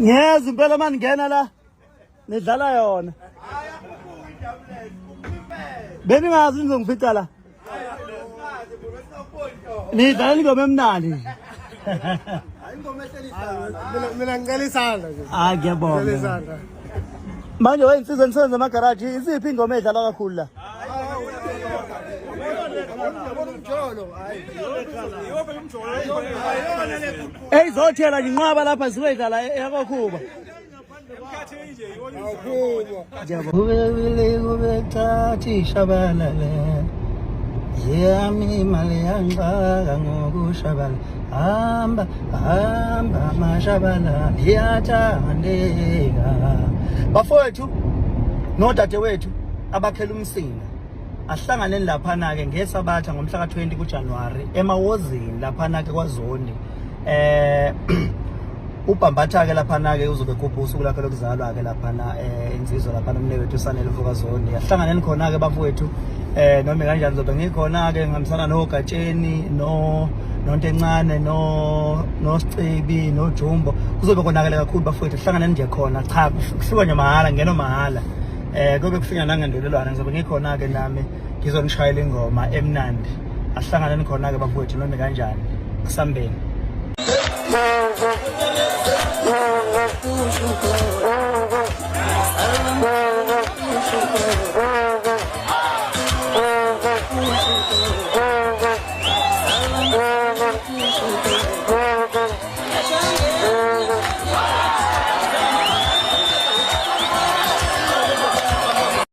Ngiyeza impela manje ngena la. Nidlala yona. Beningazi nizongifica la. Nidlala ingoma emnandi. Mina ngicela isandla nje. Ah ngiyabonga. Ngicela isandla. Manje wayinsiza nisenze amagaraji isiphi ingoma edlala kakhulu la? Eyizothela nje inqwaba lapha sizoyidlala yakwaKhuba. Kube thathi shabalala. Yami imali yangixaka ngokushabala. Hamba mashabala ngiyathandeka. Bafowethu nodadewethu abakhela umsinga ahlanganeni laphana ke ngesabatha ngomhla ka-20 kuJanuwari emawozini laphana ke kwaZondi. Ubhambatha ke laphana ke uzobe khupha usuku lakhe lokuzalwa ke laphana insizwa laphana umnewethu usanele uFokaZondi. Ahlanganeni khona ke bafowethu noma kanjani zobe ngikhona ke ngihambisana noGatsheni nonto encane noSicebi noJumbo. Kuzobe konakele kakhulu bafowethu hlanganeni nje khona cha kufika nje mahala ngeno mahala. Kube kufika nangendolelwana ngizobe ngikhona ke nami ngizonishayela ingoma emnandi. Ahlanganeni khona ke bafowethu noma kanjani kusambeni.